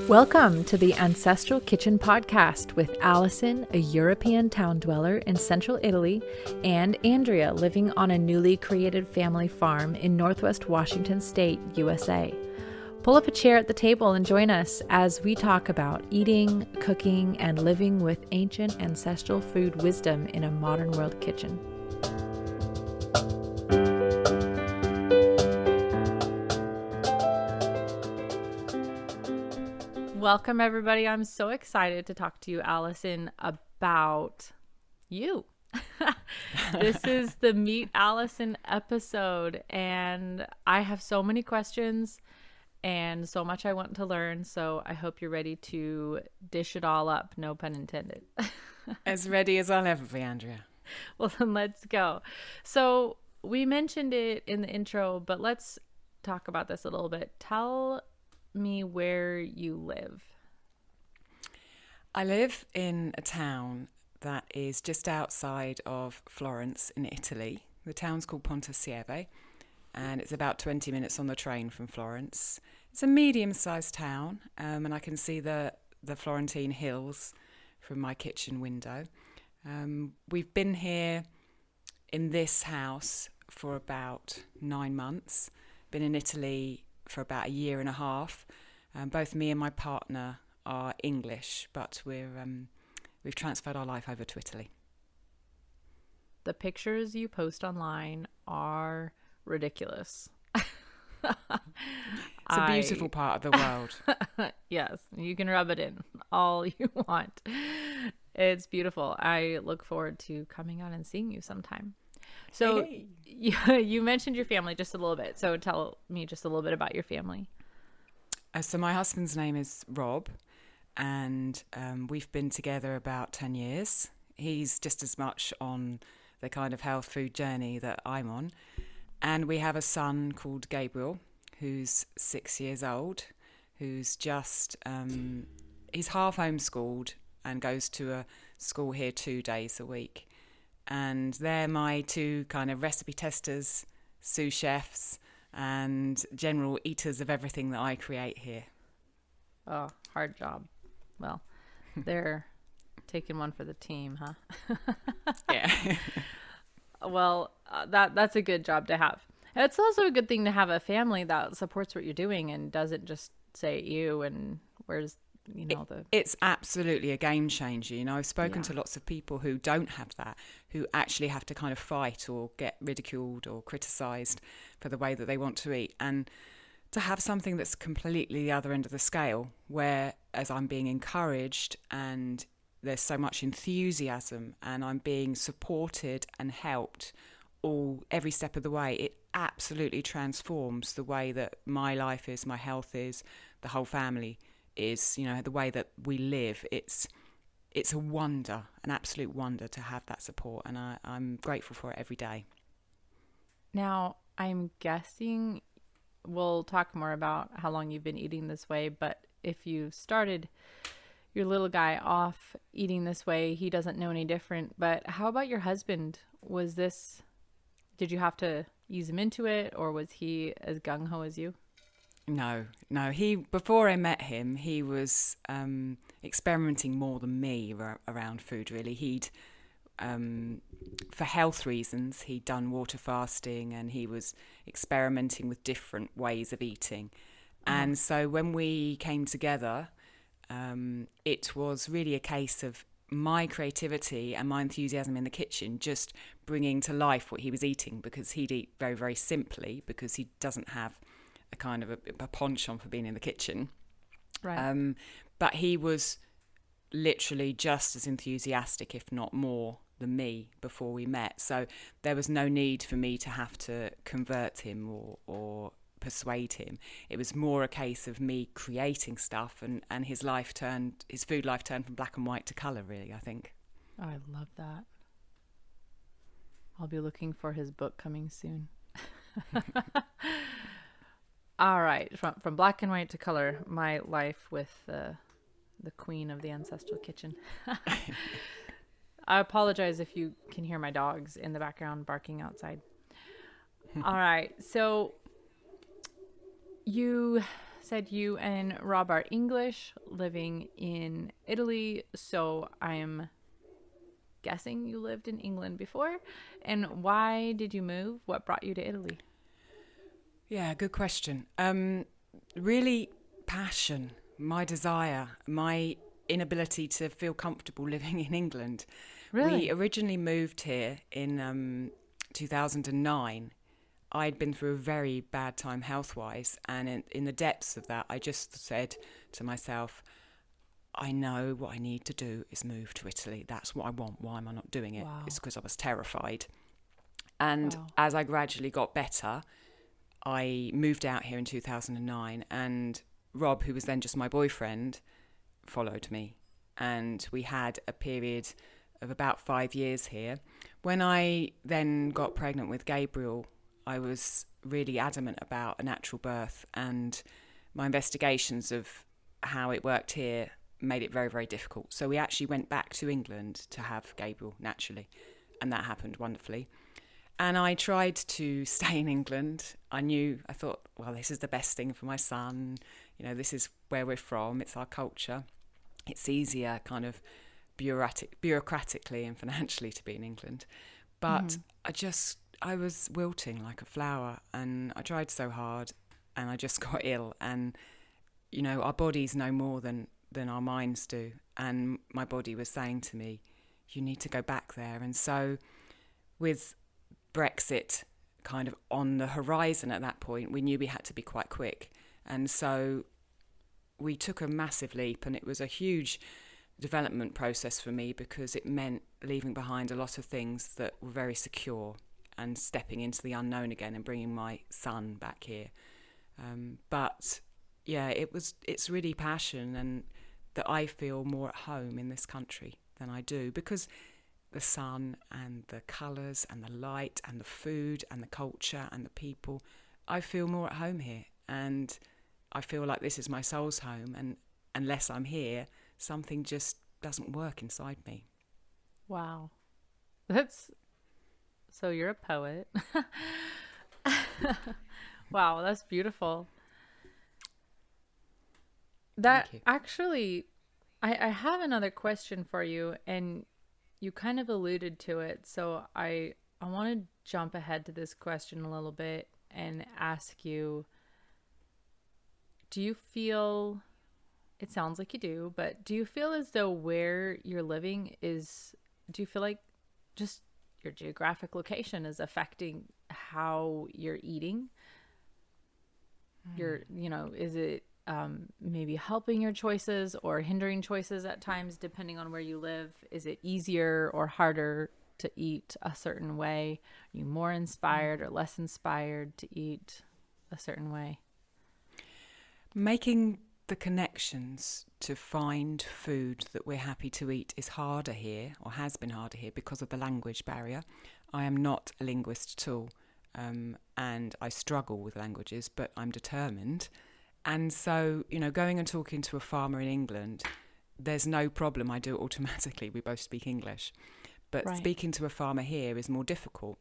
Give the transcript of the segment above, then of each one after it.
Welcome to the Ancestral Kitchen podcast with Alison, a European town dweller in central Italy, and Andrea, living on a newly created family farm in Northwest Washington State, USA. Pull up a chair at the table and join us as we talk about eating, cooking, and living with ancient ancestral food wisdom in a modern world kitchen. Welcome, everybody. I'm so excited to talk to you, Alison, about you. This is the Meet Alison episode, and I have so many questions and so much I want to learn, so I hope you're ready to dish it all up, no pun intended. As ready as I'll ever be, Andrea. Well, then let's go. So we mentioned it in the intro, but let's talk about this a little bit. Tell me where you live. I live in a town that is just outside of Florence in Italy. The town's called Ponte, and it's about 20 minutes on the train from Florence. It's a medium-sized town, and I can see the Florentine hills from my kitchen window. We've been here in this house for about 9 months. Been in Italy for about a year and a half. Both me and my partner are English, but we've transferred our life over to Italy. The pictures you post online are ridiculous. It's a beautiful part of the world. Yes, you can rub it in all you want. It's beautiful. I look forward to coming out and seeing you sometime. So Hey. you mentioned your family just a little bit. So tell me just a little bit about your family. So my husband's name is Rob, and we've been together about 10 years. He's just as much on the kind of health food journey that I'm on. And we have a son called Gabriel, who's 6 years old, who's just, he's half homeschooled and goes to a school here 2 days a week. And they're my two kind of recipe testers, sous chefs, and general eaters of everything that I create here. Oh, hard job. Well, they're taking one for the team, huh? Yeah. Well, that's a good job to have. It's also a good thing to have a family that supports what you're doing and doesn't just say you and where's It's absolutely a game changer. I've spoken to lots of people who don't have that, who actually have to kind of fight or get ridiculed or criticised for the way that they want to eat. And to have something that's completely the other end of the scale, where as I'm being encouraged and there's so much enthusiasm and I'm being supported and helped every step of the way, it absolutely transforms the way that my life is, my health is, the whole family is, the way that we live. It's a wonder, an absolute wonder to have that support, and I'm grateful for it every day. Now, I'm guessing we'll talk more about how long you've been eating this way, but if you started your little guy off eating this way, he doesn't know any different. But how about your husband? Did you have to ease him into it, or was he as gung-ho as you? No. Before I met him, he was experimenting more than me around food, really. He'd, for health reasons, he'd done water fasting and he was experimenting with different ways of eating. And so when we came together, it was really a case of my creativity and my enthusiasm in the kitchen just bringing to life what he was eating, because he'd eat very, very simply because he doesn't have a kind of a penchant for being in the kitchen. Right. But he was literally just as enthusiastic, if not more, than me before we met. So there was no need for me to have to convert him or persuade him. It was more a case of me creating stuff, and his food life turned from black and white to colour, really, I think. Oh, I love that. I'll be looking for his book coming soon. All right, from black and white to color, my life with the queen of the Ancestral Kitchen. I apologize if you can hear my dogs in the background barking outside. All right, so you said you and Rob are English, living in Italy. So I'm guessing you lived in England before. And why did you move? What brought you to Italy? Yeah, good question. Really, passion, my desire, my inability to feel comfortable living in England. Really? We originally moved here in 2009. I'd been through a very bad time health-wise, and in the depths of that, I just said to myself, I know what I need to do is move to Italy. That's what I want. Why am I not doing it? Wow. It's because I was terrified. And Wow. as I gradually got better, I moved out here in 2009, and Rob, who was then just my boyfriend, followed me. And we had a period of about 5 years here. When I then got pregnant with Gabriel, I was really adamant about a natural birth, and my investigations of how it worked here made it very, very difficult. So we actually went back to England to have Gabriel naturally, and that happened wonderfully. And I tried to stay in England. I thought, well, this is the best thing for my son. You know, this is where we're from. It's our culture. It's easier kind of bureaucratically and financially to be in England. But I was wilting like a flower, and I tried so hard, and I just got ill. And, you know, our bodies know more than our minds do. And my body was saying to me, you need to go back there. And so with Brexit kind of on the horizon at that point, we knew we had to be quite quick. And so we took a massive leap, and it was a huge development process for me, because it meant leaving behind a lot of things that were very secure and stepping into the unknown again and bringing my son back here. But yeah, it's really passion, and that I feel more at home in this country than I do, because the sun and the colours and the light and the food and the culture and the people, I feel more at home here, and I feel like this is my soul's home, and unless I'm here, something just doesn't work inside me. Wow. So you're a poet. Wow, that's beautiful. That Thank you. actually, I have another question for you, and you kind of alluded to it. So I want to jump ahead to this question a little bit and ask you, do you feel, it sounds like you do, but do you feel as though where you're living do you feel like just your geographic location is affecting how you're eating? Is it maybe helping your choices or hindering choices at times, depending on where you live? Is it easier or harder to eat a certain way? Are you more inspired or less inspired to eat a certain way? Making the connections to find food that we're happy to eat is harder here, or has been harder here, because of the language barrier. I am not a linguist at all, and I struggle with languages, but I'm determined. And so, you know, going and talking to a farmer in England, there's no problem. I do it automatically. We both speak English. But Right. Speaking to a farmer here is more difficult.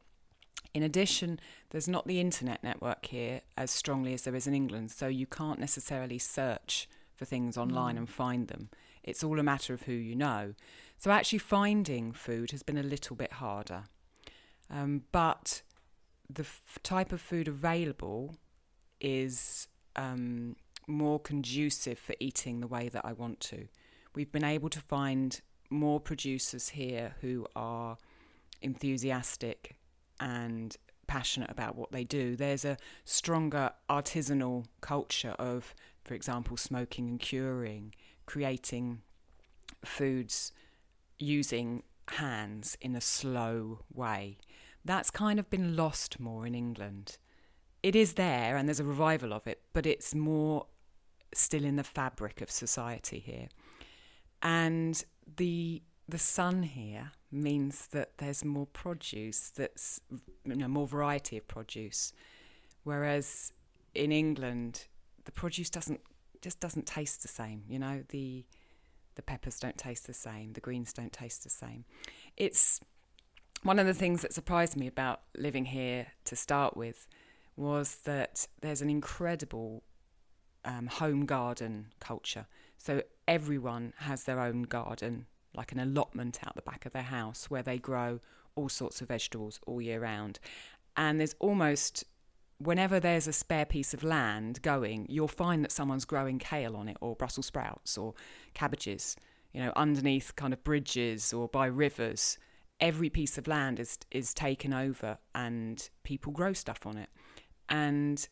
In addition, there's not the internet network here as strongly as there is in England, so you can't necessarily search for things online and find them. It's all a matter of who you know. So actually finding food has been a little bit harder. But the type of food available is more conducive for eating the way that I want to. We've been able to find more producers here who are enthusiastic and passionate about what they do. There's a stronger artisanal culture of, for example, smoking and curing, creating foods using hands in a slow way. That's kind of been lost more in England. It is there, and there's a revival of it, but it's more still in the fabric of society here. And the sun here means that there's more produce, that's, you know, more variety of produce, whereas in England the produce doesn't taste the same. You know, the peppers don't taste the same, the greens don't taste the same. It's one of the things that surprised me about living here to start with was that there's an incredible home garden culture. So everyone has their own garden, like an allotment out the back of their house where they grow all sorts of vegetables all year round. And there's almost, whenever there's a spare piece of land going, you'll find that someone's growing kale on it, or Brussels sprouts, or cabbages, underneath kind of bridges or by rivers. Every piece of land is taken over and people grow stuff on it. And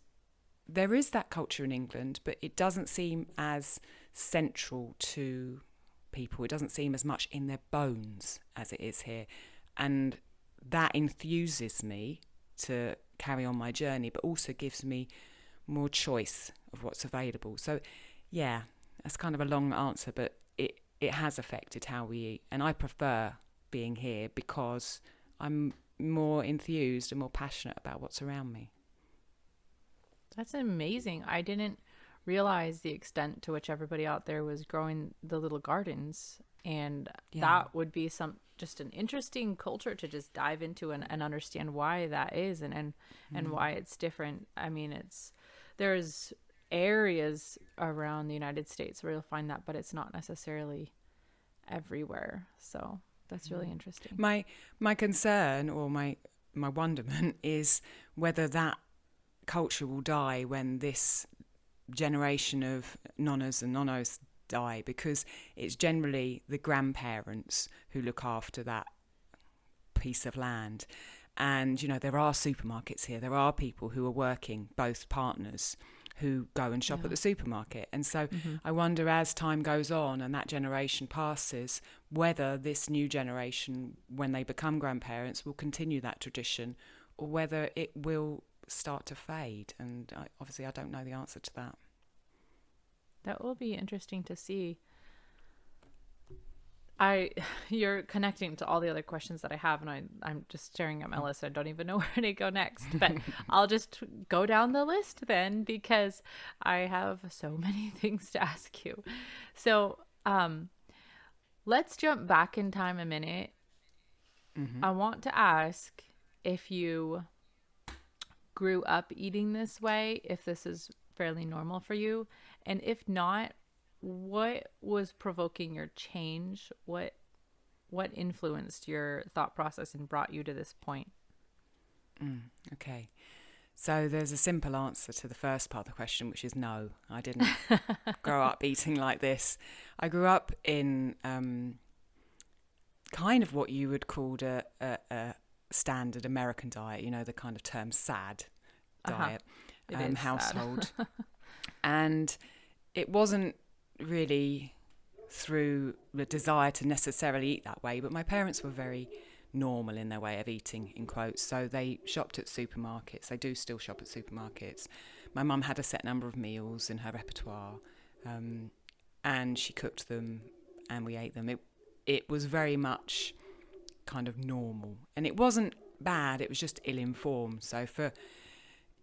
there is that culture in England, but it doesn't seem as central to people. It doesn't seem as much in their bones as it is here. And that enthuses me to carry on my journey, but also gives me more choice of what's available. So, yeah, that's kind of a long answer, but it has affected how we eat. And I prefer being here because I'm more enthused and more passionate about what's around me. That's amazing. I didn't realize the extent to which everybody out there was growing the little gardens. And that would be just an interesting culture to just dive into and understand why that is and why it's different. I mean, there's areas around the United States where you'll find that, but it's not necessarily everywhere. So that's really interesting. My concern, or my wonderment, is whether that culture will die when this generation of nonnas and nonnos die, because it's generally the grandparents who look after that piece of land. And there are supermarkets here, there are people who are working, both partners, who go and shop at the supermarket. And so I wonder, as time goes on and that generation passes, whether this new generation, when they become grandparents, will continue that tradition, or whether it will start to fade. And obviously I don't know the answer to that. That will be interesting to see. You're connecting to all the other questions that I have, and I'm just staring at my list. I don't even know where to go next, but I'll just go down the list then, because I have so many things to ask you. So let's jump back in time a minute. I want to ask if you grew up eating this way, if this is fairly normal for you, and if not, what was provoking your change? What influenced your thought process and brought you to this point? Okay. So there's a simple answer to the first part of the question, which is no, I didn't grow up eating like this. I grew up in kind of what you would call a standard American diet, the kind of term SAD diet, household. And it wasn't really through the desire to necessarily eat that way, but my parents were very normal in their way of eating, in quotes. So they shopped at supermarkets. They do still shop at supermarkets. My mum had a set number of meals in her repertoire, and she cooked them and we ate them. It was very much kind of normal, and it wasn't bad, it was just ill-informed. So for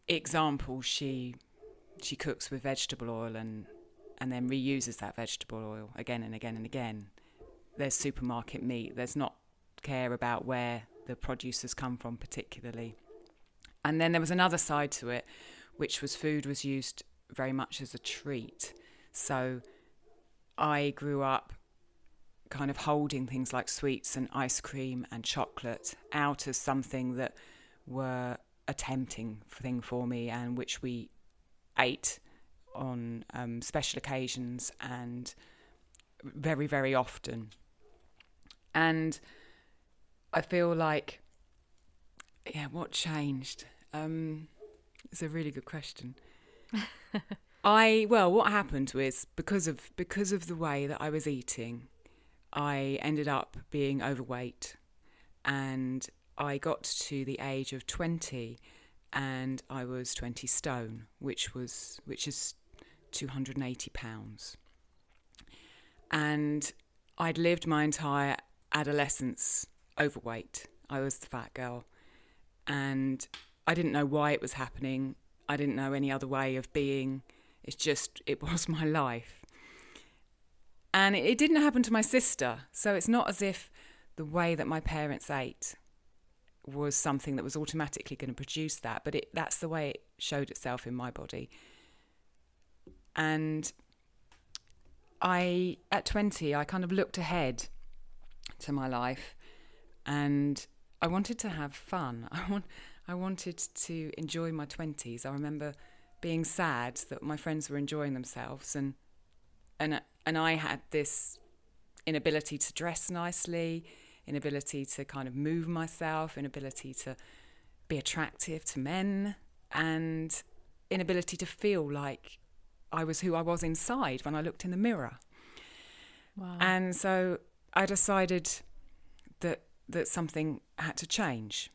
example, she cooks with vegetable oil and then reuses that vegetable oil again and again and again. There's supermarket meat. There's not care about where the produce has come from particularly. And then there was another side to it, which was food was used very much as a treat. So I grew up kind of holding things like sweets and ice cream and chocolate out as something that were a tempting thing for me, and which we ate on special occasions and very, very often. And I feel like, what changed? It's a really good question. What happened was, because of the way that I was eating, I ended up being overweight, and I got to the age of 20 and I was 20 stone, which is 280 pounds. And I'd lived my entire adolescence overweight. I was the fat girl, and I didn't know why it was happening. I didn't know any other way of being. It was my life. And it didn't happen to my sister. So it's not as if the way that my parents ate was something that was automatically going to produce that, but that's the way it showed itself in my body. And at 20, I kind of looked ahead to my life, and I wanted to have fun. I wanted to enjoy my 20s. I remember being sad that my friends were enjoying themselves, and I had this inability to dress nicely, inability to kind of move myself, inability to be attractive to men, and inability to feel like I was who I was inside when I looked in the mirror. Wow. And so I decided that something had to change.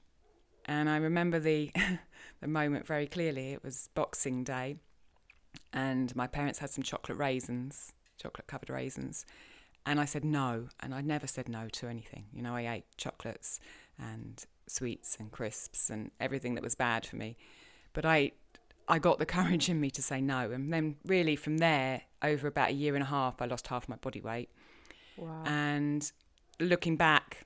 And I remember the moment very clearly. It was Boxing Day, and my parents had some chocolate covered raisins. And I said no, and I never said no to anything. You know, I ate chocolates and sweets and crisps and everything that was bad for me. But I got the courage in me to say no. And then really from there, over about a year and a half, I lost half my body weight. Wow. And looking back,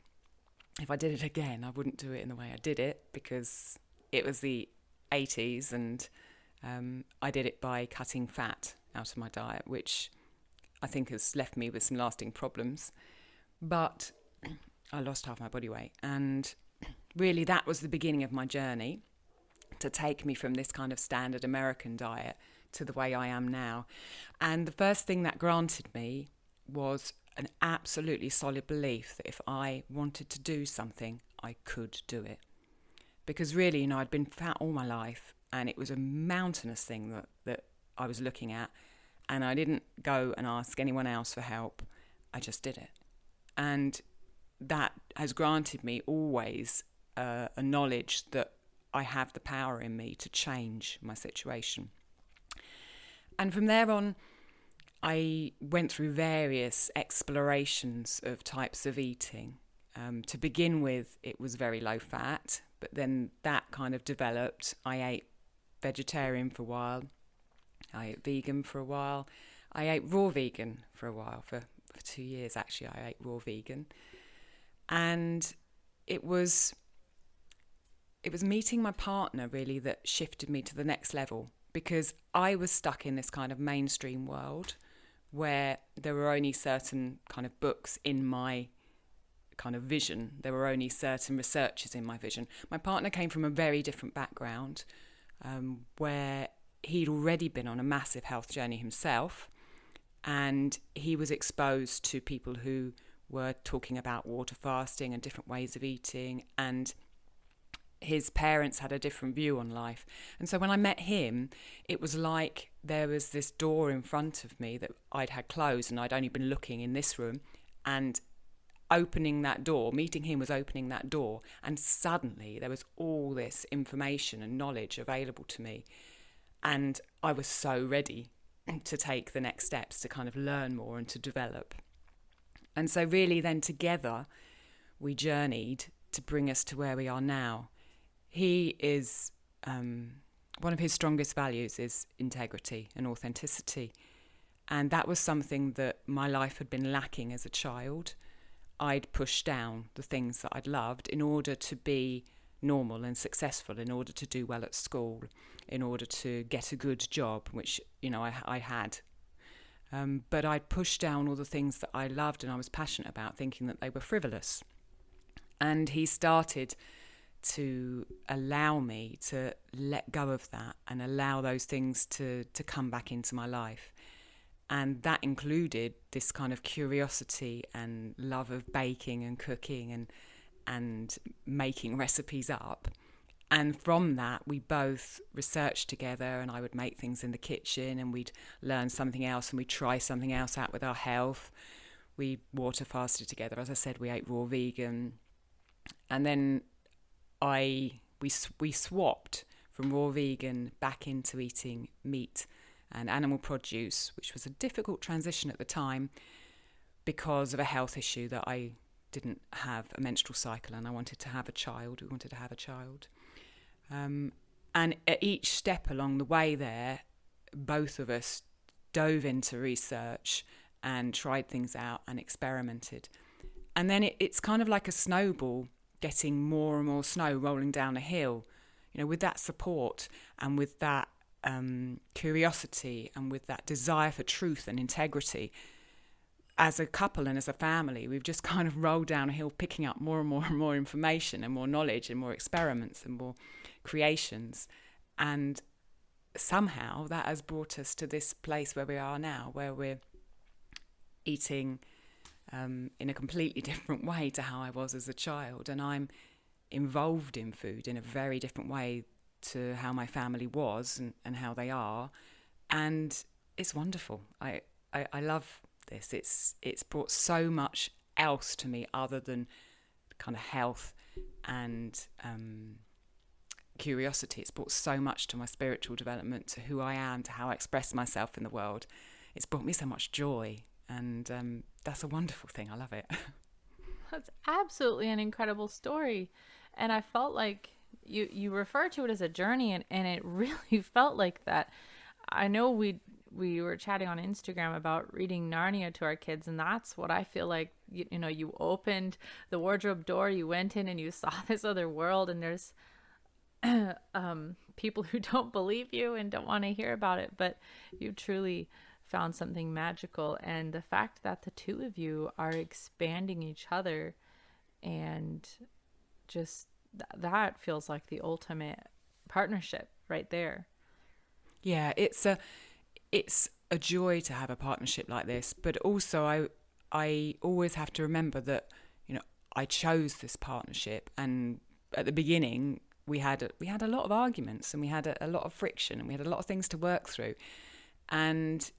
if I did it again, I wouldn't do it in the way I did it, because it was the 80s, and I did it by cutting fat out of my diet, which I think has left me with some lasting problems. But I lost half my body weight, and really that was the beginning of my journey to take me from this kind of standard American diet to the way I am now. And the first thing that granted me was an absolutely solid belief that if I wanted to do something, I could do it. Because really, you know, I'd been fat all my life, and it was a mountainous thing that I was looking at, and I didn't go and ask anyone else for help. I just did it. And that has granted me always a knowledge that I have the power in me to change my situation. And from there on, I went through various explorations of types of eating. To begin with, it was very low fat, but then that kind of developed. I ate vegetarian for a while. I ate vegan for a while. I ate raw vegan for a while. For 2 years, actually, I ate raw vegan. And it was meeting my partner, really, that shifted me to the next level, because I was stuck in this kind of mainstream world where there were only certain kind of books in my kind of vision. There were only certain researchers in my vision. My partner came from a very different background, where he'd already been on a massive health journey himself, and he was exposed to people who were talking about water fasting and different ways of eating, and his parents had a different view on life. And so when I met him, it was like there was this door in front of me that I'd had closed, and I'd only been looking in this room, and opening that door, meeting him was opening that door, and suddenly there was all this information and knowledge available to me, and I was so ready to take the next steps to kind of learn more and to develop. And so really then together we journeyed to bring us to where we are now. He is, one of his strongest values is integrity and authenticity. And that was something that my life had been lacking as a child. I'd pushed down the things that I'd loved in order to be normal and successful, in order to do well at school, in order to get a good job, which, you know, I had. But I'd pushed down all the things that I loved and I was passionate about, thinking that they were frivolous. And he started to allow me to let go of that and allow those things to come back into my life. And that included this kind of curiosity and love of baking and cooking and making recipes up. And from that, we both researched together, and I would make things in the kitchen, and we'd learn something else, and we'd try something else out with our health. We water fasted together. As I said, we ate raw vegan. And then we swapped from raw vegan back into eating meat and animal produce, which was a difficult transition at the time because of a health issue that I didn't have a menstrual cycle, and I wanted to have a child. We wanted to have a child. And at each step along the way there, both of us dove into research and tried things out and experimented. And then it's kind of like a snowball getting more and more snow rolling down a hill. You know, with that support and with that curiosity and with that desire for truth and integrity, as a couple and as a family, we've just kind of rolled down a hill, picking up more and more and more information and more knowledge and more experiments and more creations. And somehow that has brought us to this place where we are now, where we're eating in a completely different way to how I was as a child. And I'm involved in food in a very different way to how my family was and how they are. And it's wonderful. I love this. It's brought so much else to me other than kind of health and curiosity. It's brought so much to my spiritual development, to who I am, to how I express myself in the world. It's brought me so much joy, and that's a wonderful thing. I love it. That's absolutely an incredible story. And I felt like you refer to it as a journey, and it really felt like that. I know we were chatting on Instagram about reading Narnia to our kids, and that's what I feel like. You opened the wardrobe door, you went in and you saw this other world, and there's people who don't believe you and don't want to hear about it, but you truly found something magical. And the fact that the two of you are expanding each other, and just that feels like the ultimate partnership right there. Yeah, it's a joy to have a partnership like this, but also I always have to remember that I chose this partnership, and at the beginning we had a lot of arguments, and we had a lot of friction, and we had a lot of things to work through. And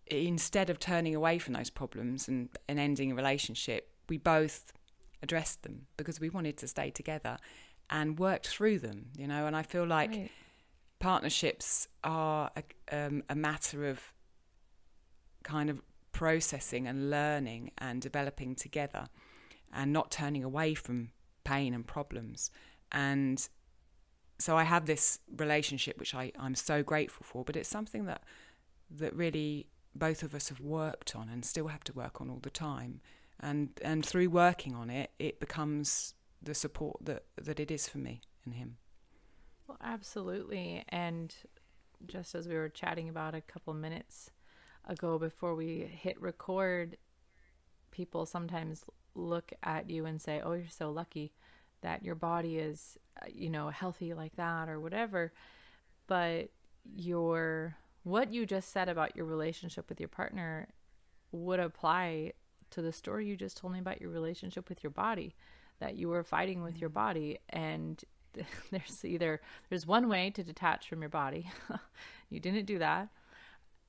instead of turning away from those problems and ending a relationship, we both addressed them because we wanted to stay together and worked through them, and I feel like Right. Partnerships are a matter of kind of processing and learning and developing together and not turning away from pain and problems. And so I have this relationship which I'm so grateful for, but it's something that really both of us have worked on and still have to work on all the time. And through working on it, it becomes the support that it is for me and him. Well, absolutely. And just as we were chatting about a couple minutes ago before we hit record, people sometimes look at you and say, "Oh, you're so lucky that your body is, healthy like that," or whatever. But what you just said about your relationship with your partner would apply to the story you just told me about your relationship with your body, that you were fighting with your body. And there's one way to detach from your body. You didn't do that,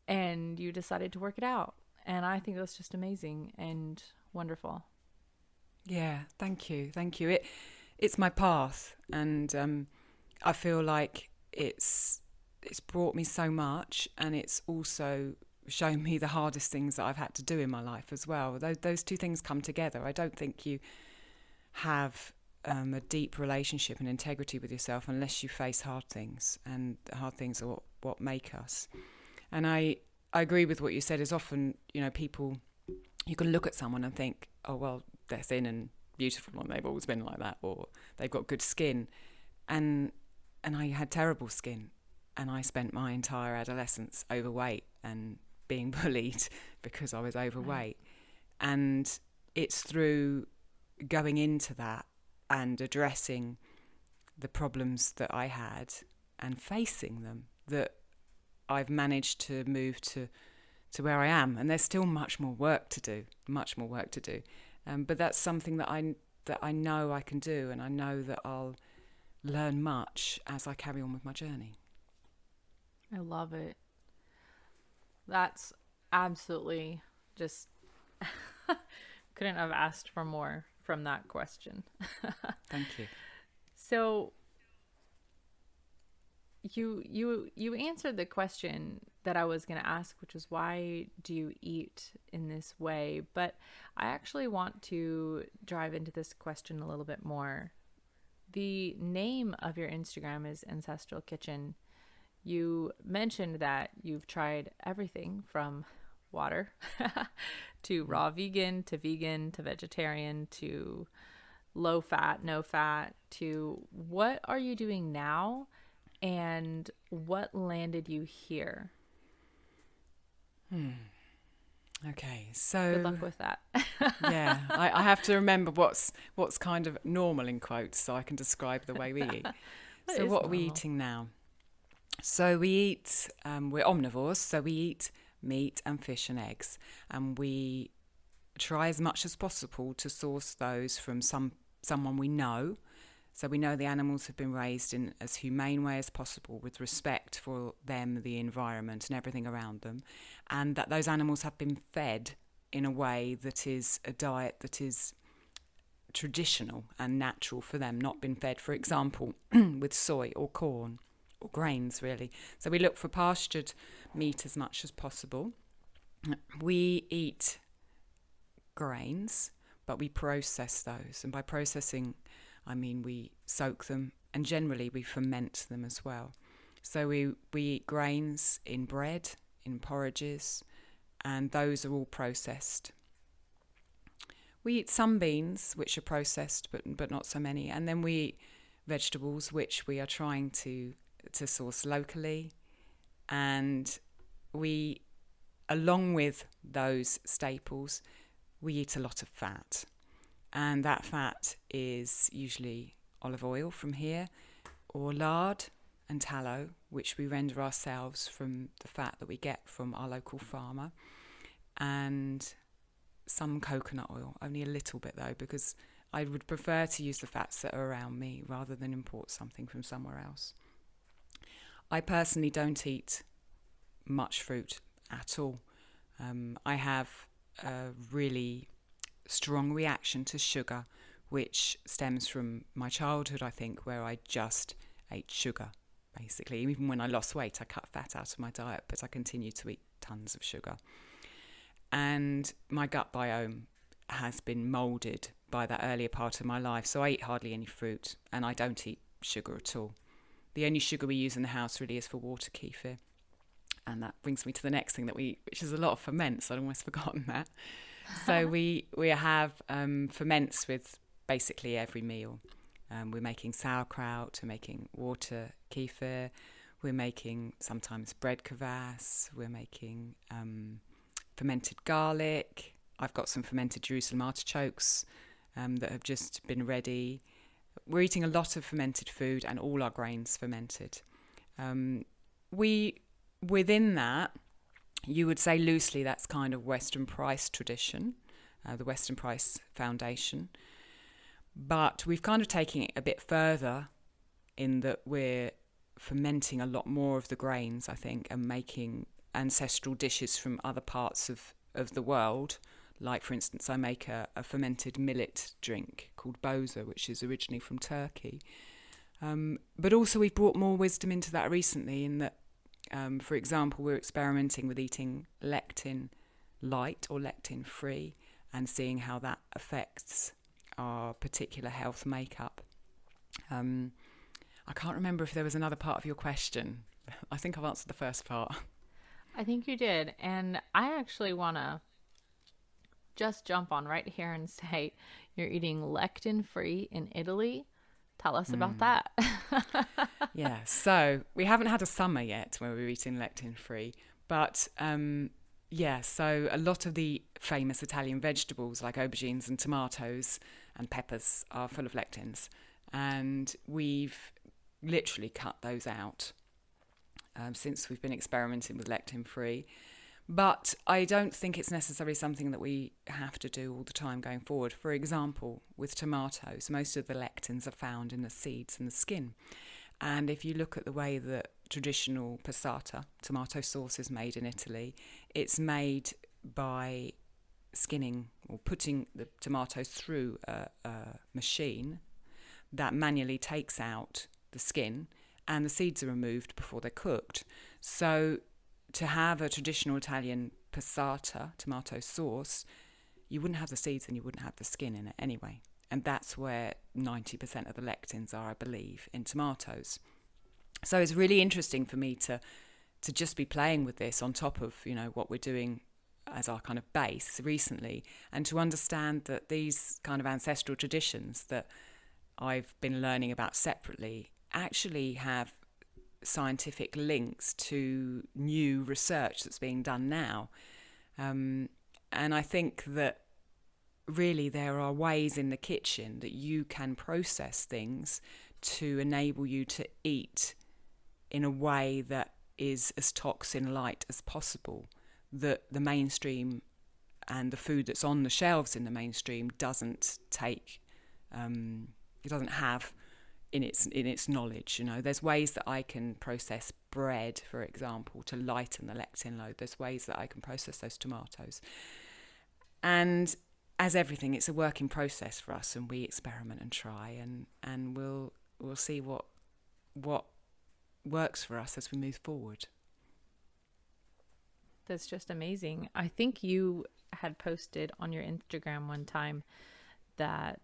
and you decided to work it out. And I think that's just amazing and wonderful. Yeah, thank you. It's my path, and I feel like it's brought me so much, and it's also shown me the hardest things that I've had to do in my life as well. Those two things come together. I don't think you have a deep relationship and integrity with yourself unless you face hard things, and the hard things are what make us. And I agree with what you said. Is often, people, you can look at someone and think, oh, well, they're thin and beautiful and they've always been like that, or they've got good skin. And I had terrible skin, and I spent my entire adolescence overweight and being bullied because I was overweight. Right. And it's through going into that and addressing the problems that I had and facing them that I've managed to move to where I am. And there's still much more work to do. But that's something that I know I can do, and I know that I'll learn much as I carry on with my journey. I love it. That's absolutely just couldn't have asked for more from that question. Thank you. So you answered the question that I was going to ask, which was, why do you eat in this way? But I actually want to dive into this question a little bit more. The name of your Instagram is Ancestral Kitchen. You mentioned that you've tried everything from water to raw vegan to vegetarian to low fat, no fat, to what are you doing now? And what landed you here? Okay, so Good luck with that. yeah, I have to remember what's kind of normal in quotes so I can describe the way we eat. So what are we eating now? So we eat, we're omnivores, so we eat meat and fish and eggs, and we try as much as possible to source those from someone we know. So we know the animals have been raised in as humane way as possible, with respect for them, the environment and everything around them, and that those animals have been fed in a way that is a diet that is traditional and natural for them, not been fed, for example, with soy or corn or grains, really. So we look for pastured meat as much as possible. We eat grains, but we process those. And by processing, I mean we soak them, and generally we ferment them as well. So we eat grains in bread, in porridges, and those are all processed. We eat some beans, which are processed, but not so many. And then we eat vegetables, which we are trying to source locally. And we, along with those staples, we eat a lot of fat. And that fat is usually olive oil from here, or lard and tallow, which we render ourselves from the fat that we get from our local farmer. And some coconut oil, only a little bit though, because I would prefer to use the fats that are around me rather than import something from somewhere else. I personally don't eat much fruit at all. I have a really strong reaction to sugar, which stems from my childhood, I think, where I just ate sugar, basically. Even when I lost weight, I cut fat out of my diet, but I continue to eat tons of sugar. And my gut biome has been moulded by that earlier part of my life, so I eat hardly any fruit, and I don't eat sugar at all. The only sugar we use in the house really is for water kefir. And that brings me to the next thing that we, which is a lot of ferments. I'd almost forgotten that. So we have ferments with basically every meal. We're making sauerkraut, we're making water kefir, we're making sometimes bread kvass, we're making fermented garlic. I've got some fermented Jerusalem artichokes that have just been ready. We're eating a lot of fermented food, and all our grains fermented. Within that, you would say loosely that's kind of Western Price tradition, the Western Price Foundation. But we've kind of taken it a bit further in that we're fermenting a lot more of the grains, I think, and making ancestral dishes from other parts of the world. Like, for instance, I make a fermented millet drink called boza, which is originally from Turkey. But also we've brought more wisdom into that recently in that, for example, we're experimenting with eating lectin light or lectin free and seeing how that affects our particular health makeup. I can't remember if there was another part of your question. I think I've answered the first part. I think you did. And I actually want to just jump on right here and say you're eating lectin free in Italy. Tell us about that. Yeah, so we haven't had a summer yet where we're eating lectin free, but so a lot of the famous Italian vegetables like aubergines and tomatoes and peppers are full of lectins, and we've literally cut those out since we've been experimenting with lectin free. But I don't think it's necessarily something that we have to do all the time going forward. For example, with tomatoes, most of the lectins are found in the seeds and the skin. And if you look at the way that traditional passata, tomato sauce, is made in Italy, it's made by skinning or putting the tomatoes through a machine that manually takes out the skin, and the seeds are removed before they're cooked. So to have a traditional Italian passata, tomato sauce, you wouldn't have the seeds and you wouldn't have the skin in it anyway. And that's where 90% of the lectins are, I believe, in tomatoes. So it's really interesting for me to just be playing with this on top of, what we're doing as our kind of base recently, and to understand that these kind of ancestral traditions that I've been learning about separately actually have scientific links to new research that's being done now. And I think that really there are ways in the kitchen that you can process things to enable you to eat in a way that is as toxin light as possible, that the mainstream and the food that's on the shelves in the mainstream doesn't take, it doesn't have in its knowledge. There's ways that I can process bread, for example, to lighten the lectin load. There's ways that I can process those tomatoes. And as everything, it's a working process for us, and we experiment and try, and we'll see what works for us as we move forward. That's just amazing. I think you had posted on your Instagram one time that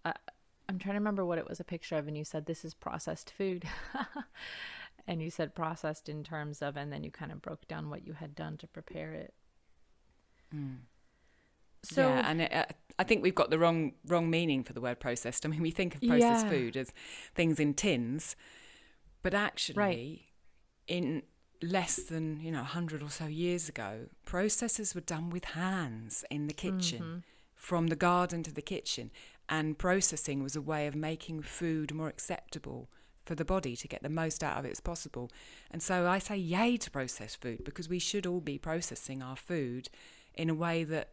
I'm trying to remember what it was a picture of, and you said this is processed food. And you said processed in terms of, and then you kind of broke down what you had done to prepare it. So yeah, and I think we've got the wrong meaning for the word processed. I mean, we think of processed food as things in tins, but actually, in less than 100 or so years ago, processes were done with hands in the kitchen, from the garden to the kitchen, and processing was a way of making food more acceptable for the body to get the most out of it as possible. And so I say yay to processed food, because we should all be processing our food in a way that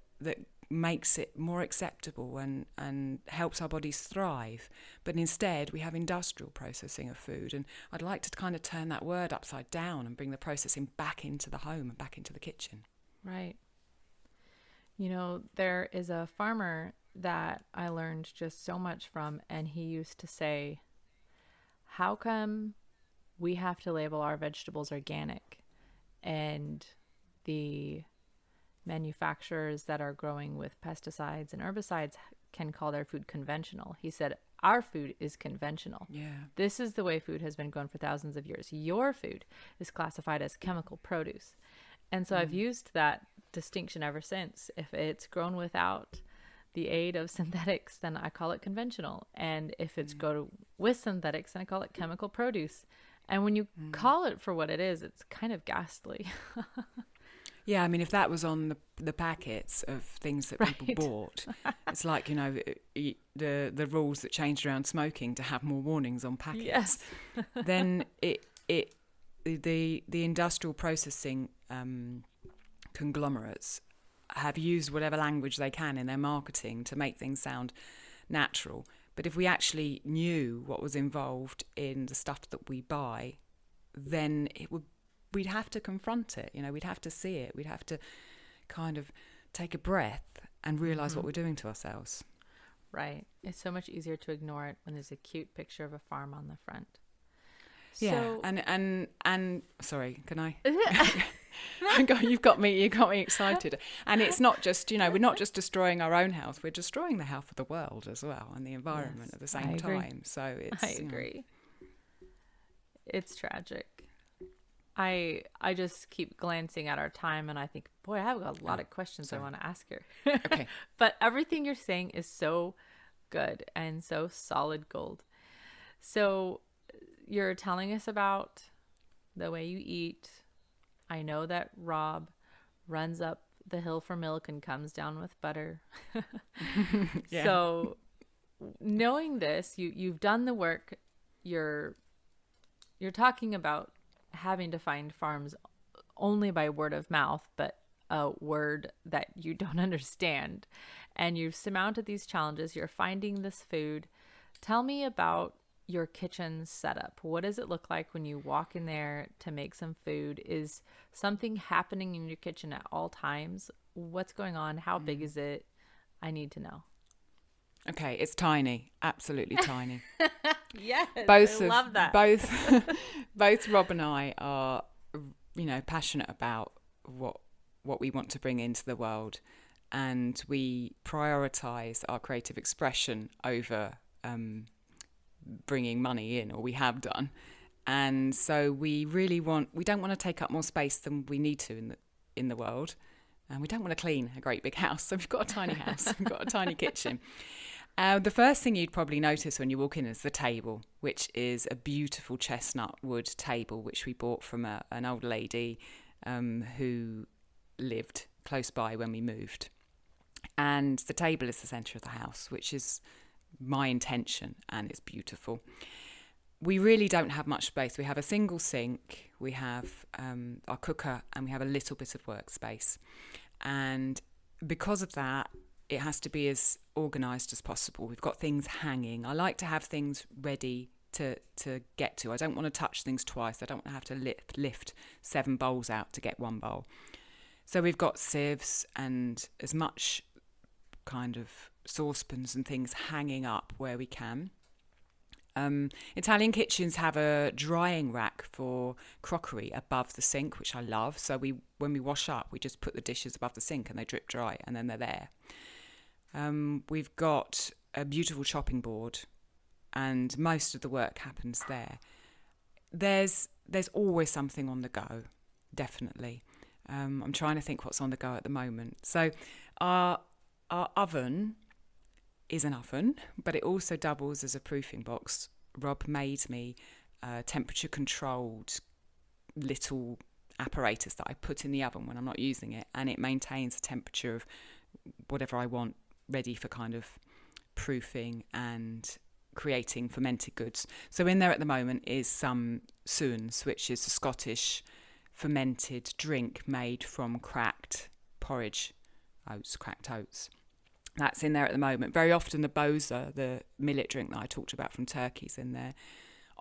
makes it more acceptable and helps our bodies thrive. But instead we have industrial processing of food, and I'd like to kind of turn that word upside down and bring the processing back into the home and back into the kitchen. Right. There is a farmer that I learned just so much from, and he used to say, how come we have to label our vegetables organic and the manufacturers that are growing with pesticides and herbicides can call their food conventional? He said, our food is conventional. Yeah. This is the way food has been grown for thousands of years. Your food is classified as chemical produce. And so I've used that distinction ever since. If it's grown without the aid of synthetics, then I call it conventional. And if it's grown with synthetics, then I call it chemical produce. And when you call it for what it is, it's kind of ghastly. Yeah, I mean, if that was on the packets of things that people bought, it's like, the rules that changed around smoking to have more warnings on packets. Yes. Then the industrial processing conglomerates have used whatever language they can in their marketing to make things sound natural. But if we actually knew what was involved in the stuff that we buy, then we'd have to confront it. We'd have to see it. We'd have to kind of take a breath and realise what we're doing to ourselves. Right. It's so much easier to ignore it when there's a cute picture of a farm on the front. Yeah, and sorry, can I? You've got me excited. And it's not just, we're not just destroying our own health, we're destroying the health of the world as well, and the environment at the same time. So I agree. It's tragic. I just keep glancing at our time, and I think, boy, I have got a lot of questions I want to ask her. Okay. But everything you're saying is so good and so solid gold. So you're telling us about the way you eat. I know that Rob runs up the hill for milk and comes down with butter. Yeah. So knowing this, you've done the work. You're talking about having to find farms only by word of mouth, but a word that you don't understand. And you've surmounted these challenges. You're finding this food. Tell me about your kitchen setup. What does it look like when you walk in there to make some food? Is something happening in your kitchen at all times? What's going on? How big is it? I need to know. Okay, it's tiny, absolutely tiny. Yes, I love that. Both Rob and I are, passionate about what we want to bring into the world, and we prioritise our creative expression over bringing money in, or we have done. And so we don't want to take up more space than we need to in the world, and we don't want to clean a great big house. So we've got a tiny house, we've got a tiny kitchen. The first thing you'd probably notice when you walk in is the table, which is a beautiful chestnut wood table, which we bought from an old lady who lived close by when we moved. And the table is the centre of the house, which is my intention, and it's beautiful. We really don't have much space. We have a single sink, we have our cooker, and we have a little bit of workspace. And because of that, it has to be as organised as possible. We've got things hanging. I like to have things ready to get to. I don't want to touch things twice. I don't want to have to lift 7 bowls out to get 1 bowl. So we've got sieves and as much kind of saucepans and things hanging up where we can. Italian kitchens have a drying rack for crockery above the sink, which I love. So when we wash up, we just put the dishes above the sink and they drip dry, and then they're there. We've got a beautiful chopping board, and most of the work happens there. There's always something on the go, definitely. I'm trying to think what's on the go at the moment. So our oven is an oven, but it also doubles as a proofing box. Rob made me a temperature controlled little apparatus that I put in the oven when I'm not using it, and it maintains a temperature of whatever I want, ready for kind of proofing and creating fermented goods. So in there at the moment is some Suans, which is a Scottish fermented drink made from cracked oats. That's in there at the moment. Very often the boza, the millet drink that I talked about from Turkey, is in there.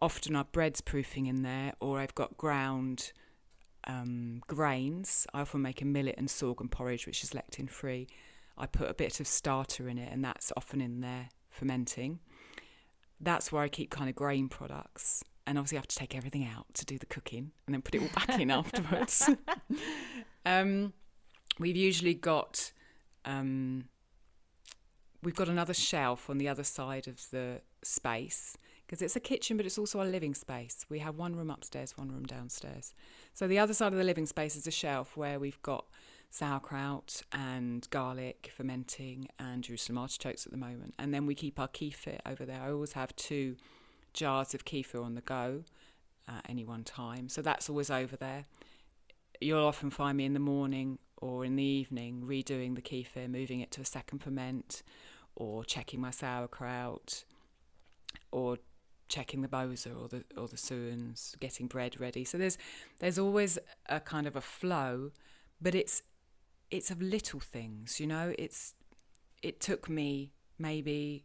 Often our bread's proofing in there, or I've got ground grains. I often make a millet and sorghum porridge, which is lectin free. I put a bit of starter in it, and that's often in there fermenting. That's where I keep kind of grain products. And obviously I have to take everything out to do the cooking and then put it all back in afterwards. We've usually got... we've got another shelf on the other side of the space, because it's a kitchen, but it's also a living space. We have 1 room upstairs, 1 room downstairs. So the other side of the living space is a shelf where we've got sauerkraut and garlic fermenting and Jerusalem artichokes at the moment. And then we keep our kefir over there. I always have 2 jars of kefir on the go at any one time. So that's always over there. You'll often find me in the morning or in the evening redoing the kefir, moving it to a second ferment, or checking my sauerkraut, or checking the boza or the Suans, getting bread ready. So there's always a kind of a flow, but it's of little things, you know. It took me maybe,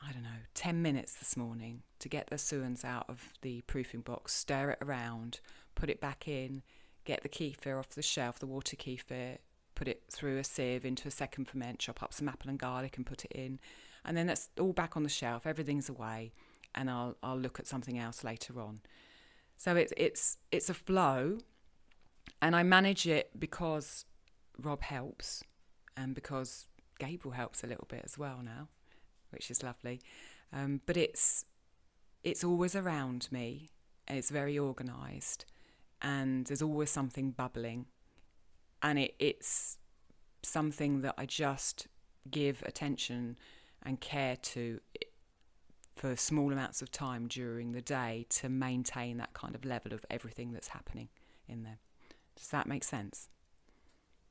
I don't know, 10 minutes this morning to get the Suans out of the proofing box, stir it around, put it back in, get the kefir off the shelf, the water kefir, put it through a sieve into a second ferment, chop up some apple and garlic and put it in. And then that's all back on the shelf, everything's away, and I'll look at something else later on. So it's a flow, and I manage it because Rob helps, and because Gabriel helps a little bit as well now, which is lovely. But it's always around me, and it's very organised, and there's always something bubbling, and it's something that I just give attention and care to for small amounts of time during the day to maintain that kind of level of everything that's happening in there. Does that make sense?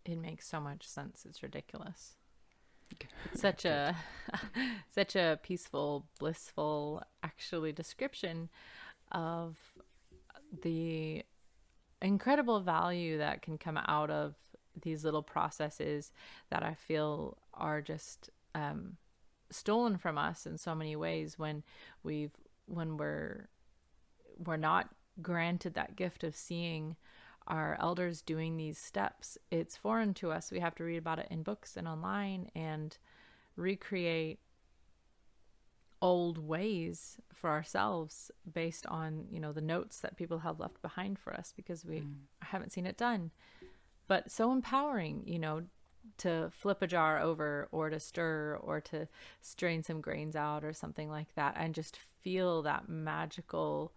It makes so much sense. It's ridiculous. It's such a peaceful, blissful, actually, description of the incredible value that can come out of these little processes that I feel are just stolen from us in so many ways when we're not granted that gift of seeing our elders doing these steps. It's foreign to us. We have to read about it in books and online and recreate old ways for ourselves based on, you know, the notes that people have left behind for us, because we haven't seen it done. But so empowering, you know, to flip a jar over or to stir or to strain some grains out or something like that, and just feel that magical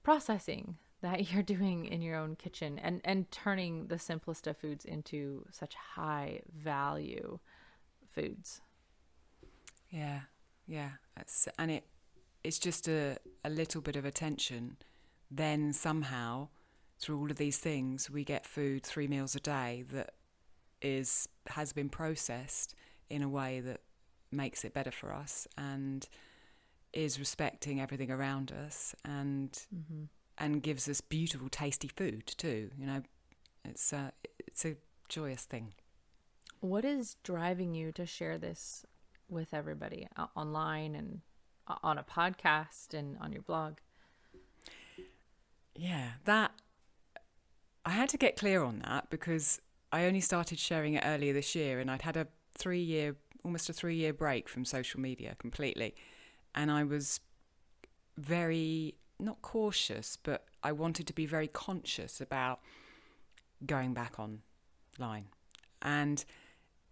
processing that you're doing in your own kitchen, and turning the simplest of foods into such high value foods. Yeah. It's just a little bit of attention. Then somehow, through all of these things, we get food 3 meals a day that has been processed in a way that makes it better for us and is respecting everything around us and gives us beautiful, tasty food too. You know, it's a joyous thing. What is driving you to share this with everybody online and on a podcast and on your blog? Yeah, that I had to get clear on that because I only started sharing it earlier this year, and I'd had almost a 3-year break from social media completely. And I was very, not cautious, but I wanted to be very conscious about going back online. And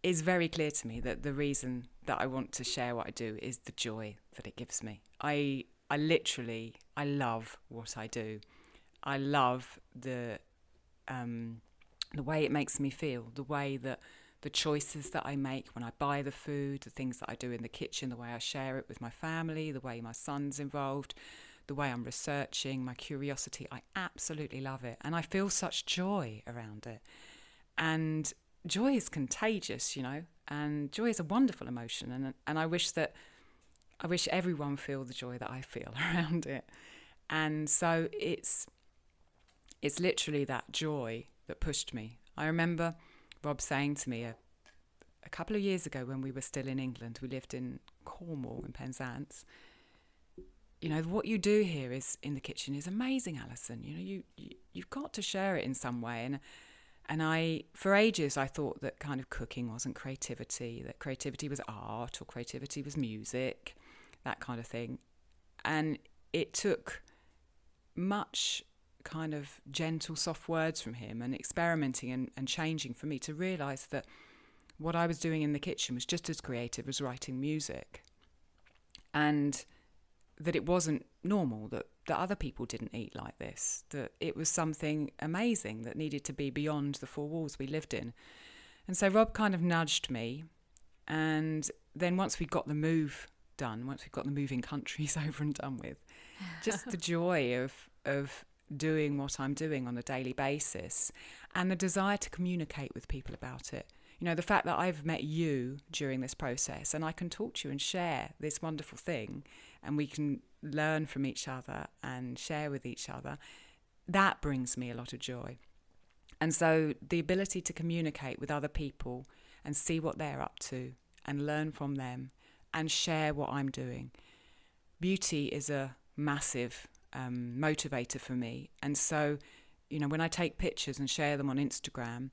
it's very clear to me that the reason that I want to share what I do is the joy that it gives me. I love what I do. I love the way it makes me feel, the way that the choices that I make when I buy the food, the things that I do in the kitchen, the way I share it with my family, the way my son's involved, the way I'm researching, my curiosity. I absolutely love it. And I feel such joy around it. And joy is contagious, you know, and joy is a wonderful emotion. And I wish everyone feel the joy that I feel around it. And so it's literally that joy that pushed me. I remember Rob saying to me a couple of years ago when we were still in England, we lived in Cornwall in Penzance. You know, what you do here is in the kitchen is amazing, Alison. You know, you've got to share it in some way. And I, for ages, I thought that kind of cooking wasn't creativity, that creativity was art or creativity was music, that kind of thing. And it took much kind of gentle, soft words from him and experimenting and changing for me to realise that what I was doing in the kitchen was just as creative as writing music, and that it wasn't normal, that other people didn't eat like this, that it was something amazing that needed to be beyond the 4 walls we lived in. And so Rob kind of nudged me, and then once we got the move done, once we got the moving countries over and done with, just the joy of doing what I'm doing on a daily basis and the desire to communicate with people about it. You know, the fact that I've met you during this process and I can talk to you and share this wonderful thing and we can learn from each other and share with each other, that brings me a lot of joy. And so the ability to communicate with other people and see what they're up to and learn from them and share what I'm doing. Beauty is a massive motivator for me. And so, you know, when I take pictures and share them on Instagram,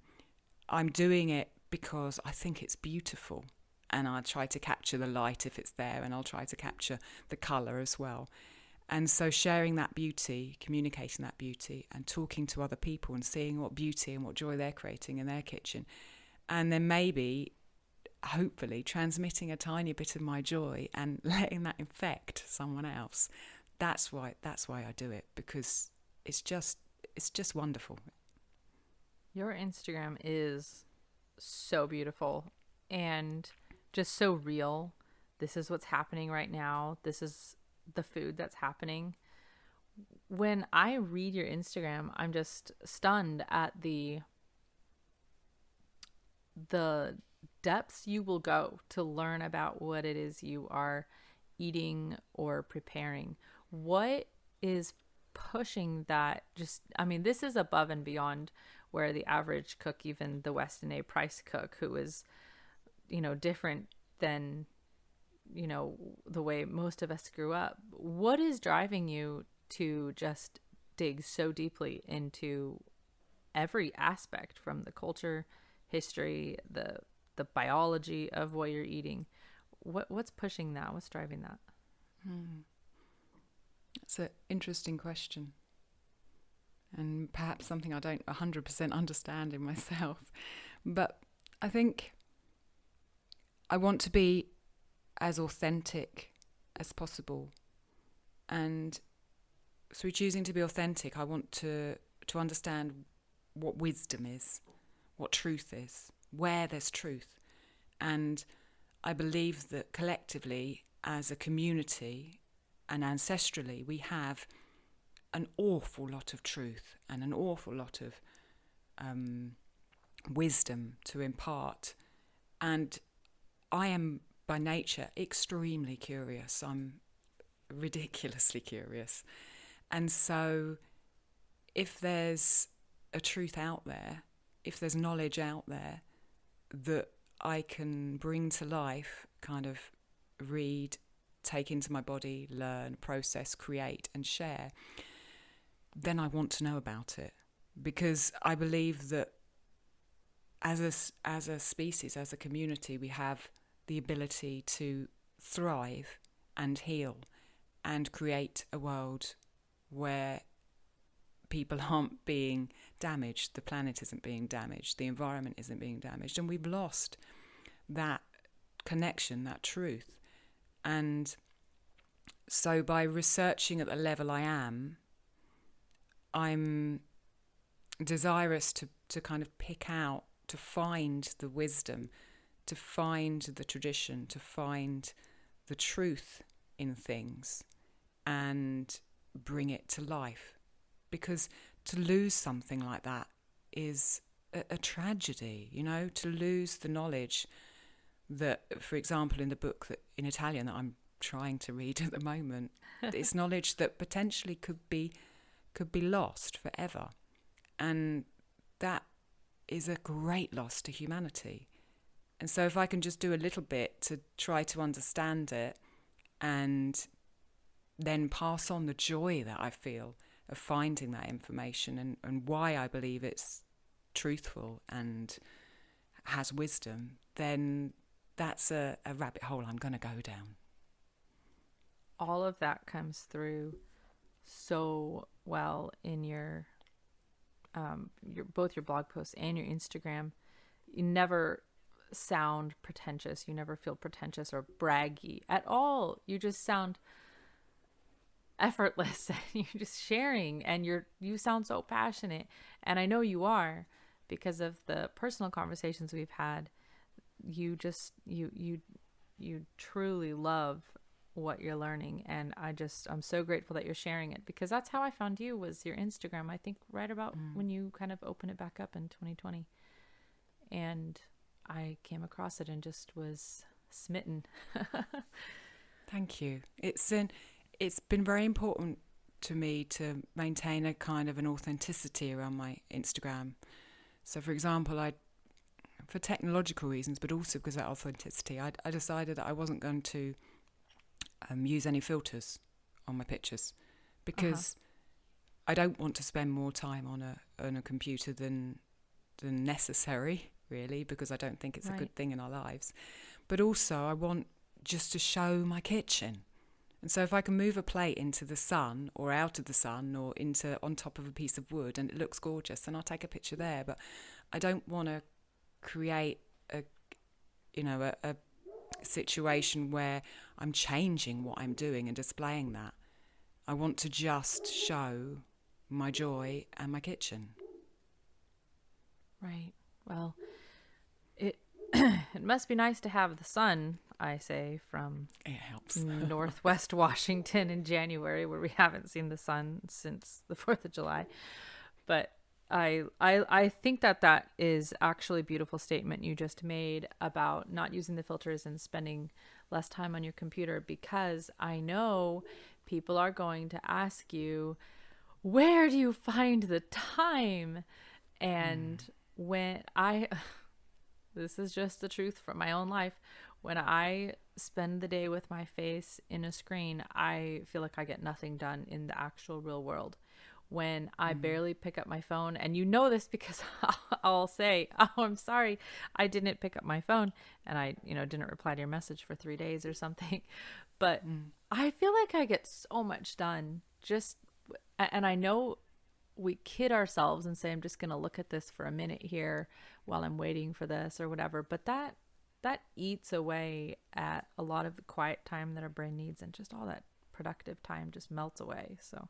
I'm doing it because I think it's beautiful. And I'll try to capture the light if it's there, and I'll try to capture the colour as well. And so sharing that beauty, communicating that beauty and talking to other people and seeing what beauty and what joy they're creating in their kitchen. And then maybe, hopefully, transmitting a tiny bit of my joy and letting that infect someone else. That's why I do it, because it's just wonderful. Your Instagram is so beautiful and just so real. This is what's happening right now. This is the food that's happening. When I read your Instagram, I'm just stunned at the depths you will go to learn about what it is you are eating or preparing. What is pushing that? This is above and beyond where the average cook, even the Weston A. Price cook, who is, different than, the way most of us grew up. What is driving you to just dig so deeply into every aspect, from the culture, history, the biology of what you're eating? What's pushing that? What's driving that? That's an interesting question, and perhaps something I don't 100% understand in myself. But I think I want to be as authentic as possible. And through choosing to be authentic, I want to understand what wisdom is, what truth is, where there's truth. And I believe that collectively, as a community and ancestrally, we have an awful lot of truth and an awful lot of wisdom to impart. And I am by nature extremely curious. I'm ridiculously curious. And so if there's a truth out there, if there's knowledge out there that I can bring to life, kind of read, take into my body, learn, process, create and share, then I want to know about it. Because I believe that as a species, as a community, we have the ability to thrive and heal and create a world where people aren't being damaged, the planet isn't being damaged, the environment isn't being damaged, and we've lost that connection, that truth. And so by researching at the level I am, I'm desirous to kind of pick out, to find the wisdom, to find the tradition, to find the truth in things and bring it to life. Because to lose something like that is a tragedy, you know, to lose the knowledge that, for example, in the book that in Italian that I'm trying to read at the moment, it's knowledge that potentially could be lost forever. And that is a great loss to humanity. And so if I can just do a little bit to try to understand it and then pass on the joy that I feel of finding that information and why I believe it's truthful and has wisdom, then that's a rabbit hole I'm going to go down. All of that comes through so well in your both your blog posts and your Instagram. You never sound pretentious. You never feel pretentious or braggy at all. You just sound effortless, and you're just sharing, and you sound so passionate. And I know you are, because of the personal conversations we've had. You just you truly love what you're learning, and I'm so grateful that you're sharing it, because that's how I found you, was your Instagram. I think right about when you kind of opened it back up in 2020, and I came across it and just was smitten. Thank you. It's been very important to me to maintain a kind of an authenticity around my Instagram. So, for example, for technological reasons, but also because of that authenticity, I decided that I wasn't going to use any filters on my pictures, because I don't want to spend more time on a computer than necessary, really, because I don't think it's a good thing in our lives. But also I want just to show my kitchen. And so if I can move a plate into the sun or out of the sun or on top of a piece of wood and it looks gorgeous, then I'll take a picture there. But I don't want to create a situation where I'm changing what I'm doing and displaying that. I want to just show my joy and my kitchen. Right. Well, it must be nice to have the sun, I say, from it helps. Northwest Washington in January, where we haven't seen the sun since the 4th of July. But I think that is actually a beautiful statement you just made about not using the filters and spending less time on your computer, because I know people are going to ask you, where do you find the time? And this is just the truth from my own life. When I spend the day with my face in a screen, I feel like I get nothing done in the actual real world. When I barely pick up my phone, and you know this because I'll say, oh, I'm sorry, I didn't pick up my phone, and I didn't reply to your message for 3 days or something. But I feel like I get so much done and I know we kid ourselves and say, I'm just going to look at this for a minute here while I'm waiting for this or whatever. But that eats away at a lot of the quiet time that our brain needs, and just all that productive time just melts away. So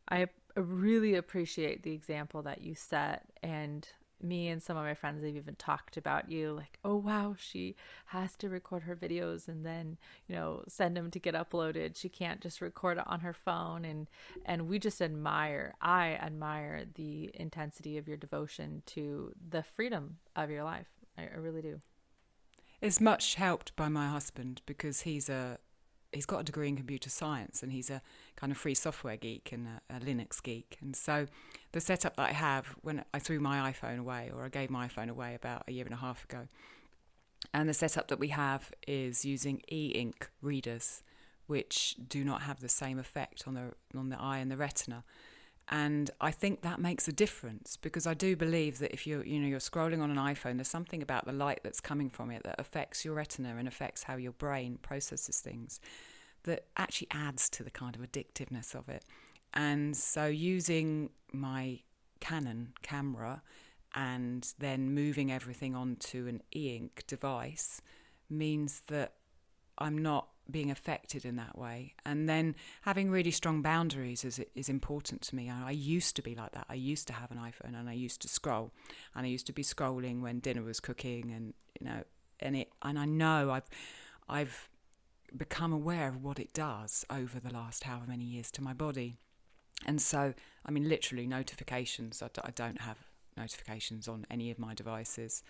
I really appreciate the example that you set, and me and some of my friends have even talked about you, like, oh wow, she has to record her videos and then, send them to get uploaded. She can't just record it on her phone. And we just I admire the intensity of your devotion to the freedom of your life. I really do. It's much helped by my husband because he's got a degree in computer science and he's a kind of free software geek and a Linux geek. And so the setup that I have when I threw my iPhone away, or I gave my iPhone away about a year and a half ago, and the setup that we have is using e-ink readers, which do not have the same effect on the eye and the retina. And I think that makes a difference, because I do believe that if you're scrolling on an iPhone, there's something about the light that's coming from it that affects your retina and affects how your brain processes things that actually adds to the kind of addictiveness of it. And so using my Canon camera and then moving everything onto an e-ink device means that I'm not being affected in that way. And then having really strong boundaries is important to me. I used to be like that. I used to have an iPhone and I used to scroll, and I used to be scrolling when dinner was cooking, and I know I've become aware of what it does over the last however many years to my body. And so, I mean, literally notifications. I don't have notifications on any of my devices,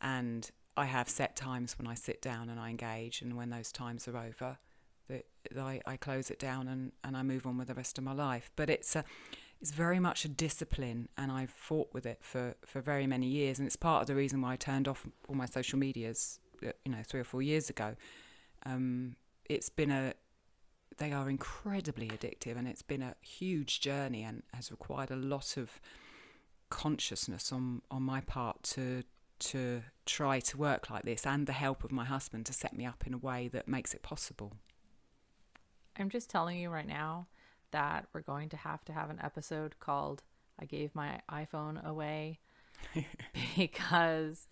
and I have set times when I sit down and I engage, and when those times are over, I close it down and I move on with the rest of my life. But it's very much a discipline, and I've fought with it for very many years, and it's part of the reason why I turned off all my social medias 3 or 4 years ago. They are incredibly addictive, and it's been a huge journey and has required a lot of consciousness on my part to try to work like this, and the help of my husband to set me up in a way that makes it possible. I'm just telling you right now that we're going to have an episode called I Gave My iPhone Away because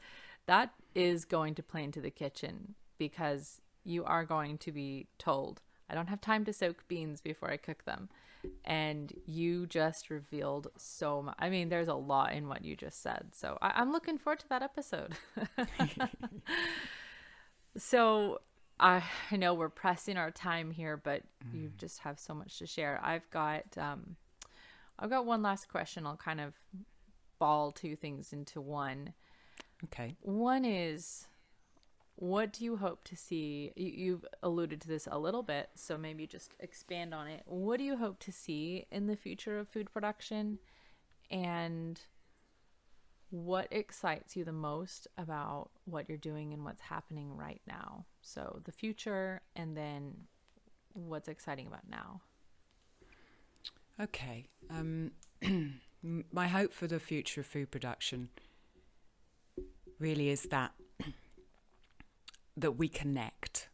that is going to play into the kitchen, because you are going to be told, I don't have time to soak beans before I cook them. And you just revealed so much. I mean, there's a lot in what you just said. So I'm looking forward to that episode. So I know we're pressing our time here, but you just have so much to share. I've got one last question. I'll kind of ball two things into one. Okay. One is, what do you hope to see? You've alluded to this a little bit, so maybe just expand on it. What do you hope to see in the future of food production? And what excites you the most about what you're doing and what's happening right now? So the future, and then what's exciting about now? Okay. My hope for the future of food production really is that we connect,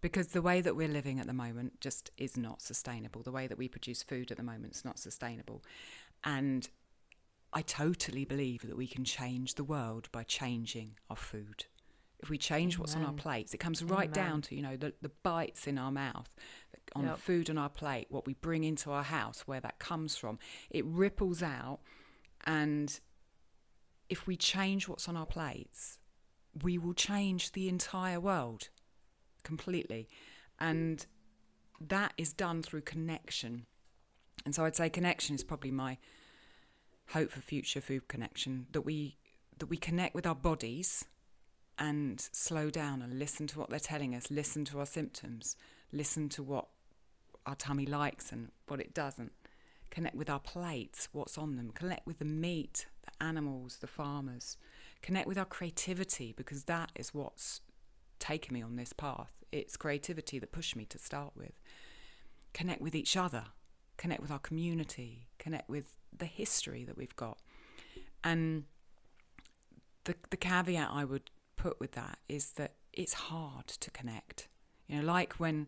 because the way that we're living at the moment just is not sustainable. The way that we produce food at the moment is not sustainable. And I totally believe that we can change the world by changing our food. If we change what's on our plates, it comes right down to, the bites in our mouth, on the food on our plate, what we bring into our house, where that comes from. It ripples out. And if we change what's on our plates, we will change the entire world completely. And that is done through connection. And so I'd say connection is probably my hope for future food connection, that we connect with our bodies and slow down and listen to what they're telling us, listen to our symptoms, listen to what our tummy likes and what it doesn't. Connect with our plates, what's on them. Connect with the meat, the animals, the farmers. Connect with our creativity, because that is what's taken me on this path. It's creativity that pushed me to start with. Connect with each other. Connect with our community. Connect with the history that we've got. And the caveat I would put with that is that it's hard to connect. Like when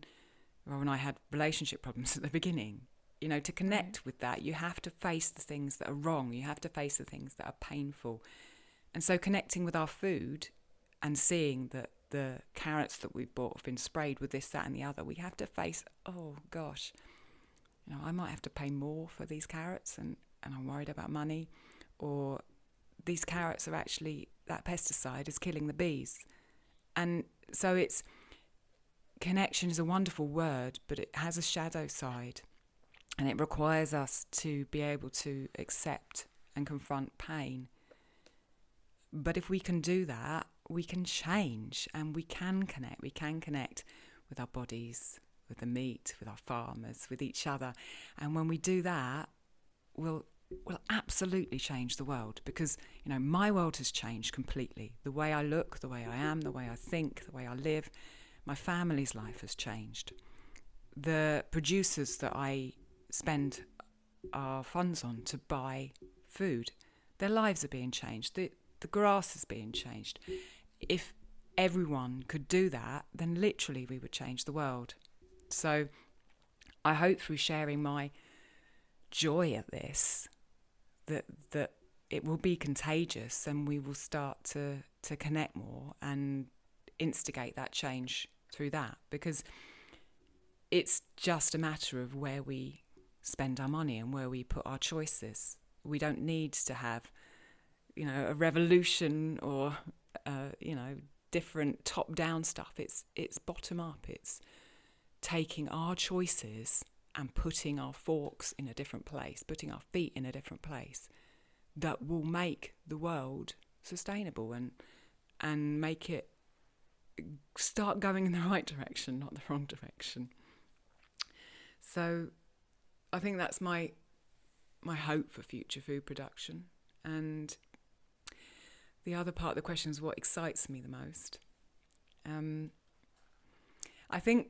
I had relationship problems at the beginning, to connect with that, you have to face the things that are wrong. You have to face the things that are painful. And so connecting with our food and seeing that the carrots that we've bought have been sprayed with this, that and the other, we have to face, oh gosh, I might have to pay more for these carrots and I'm worried about money. Or these carrots are actually, that pesticide is killing the bees. And so it's, connection is a wonderful word, but it has a shadow side, and it requires us to be able to accept and confront pain. But if we can do that, we can change, and we can connect. We can connect with our bodies, with the meat, with our farmers, with each other. And when we do that, we'll absolutely change the world, because, you know, my world has changed completely. The way I look, the way I am, the way I think, the way I live, my family's life has changed. The producers that I spend our funds on to buy food, their lives are being changed. The grass is being changed. If everyone could do that, then literally we would change the world. So I hope through sharing my joy at this, that it will be contagious, and we will start to connect more and instigate that change through that, because it's just a matter of where we spend our money and where we put our choices. We don't need to have, you know, a revolution or you know, different top-down stuff. It's bottom up. It's taking our choices and putting our forks in a different place, putting our feet in a different place, that will make the world sustainable and make it start going in the right direction, not the wrong direction. So I think that's my hope for future food production. And the other part of the question is what excites me the most. I think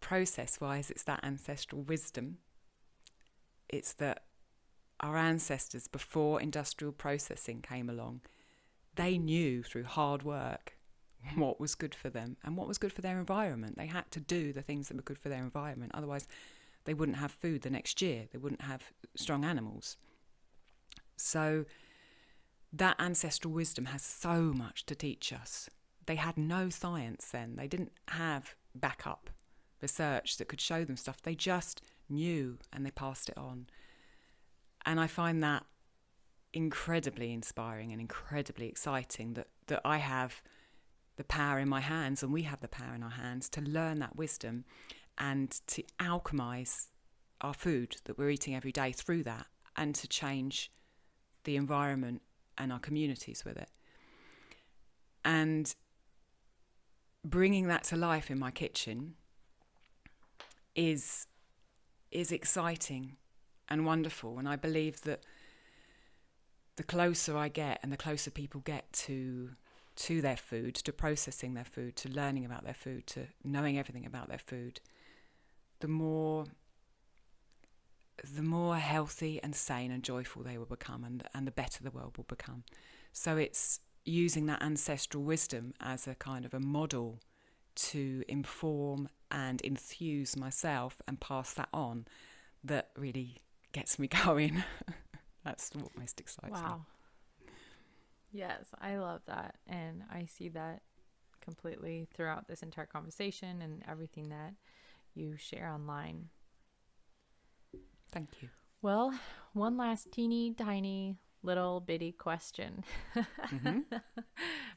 process-wise, it's that ancestral wisdom. It's that our ancestors, before industrial processing came along, they knew through hard work what was good for them and what was good for their environment. They had to do the things that were good for their environment. Otherwise, they wouldn't have food the next year. They wouldn't have strong animals. So that ancestral wisdom has so much to teach us. They had no science then. They didn't have backup research that could show them stuff. They just knew, and they passed it on. And I find that incredibly inspiring and incredibly exciting, that I have the power in my hands, and we have the power in our hands, to learn that wisdom and to alchemize our food that we're eating every day through that, and to change the environment and our communities with it. And bringing that to life in my kitchen is exciting and wonderful. And I believe that the closer I get, and the closer people get to their food, to processing their food, to learning about their food, to knowing everything about their food, the more healthy and sane and joyful they will become, and the better the world will become. So it's using that ancestral wisdom as a kind of a model to inform and enthuse myself and pass that on, that really gets me going. That's what most excites me. Wow. Yes, I love that. And I see that completely throughout this entire conversation and everything that you share online. Thank you. Well, one last teeny tiny little bitty question. Mm-hmm.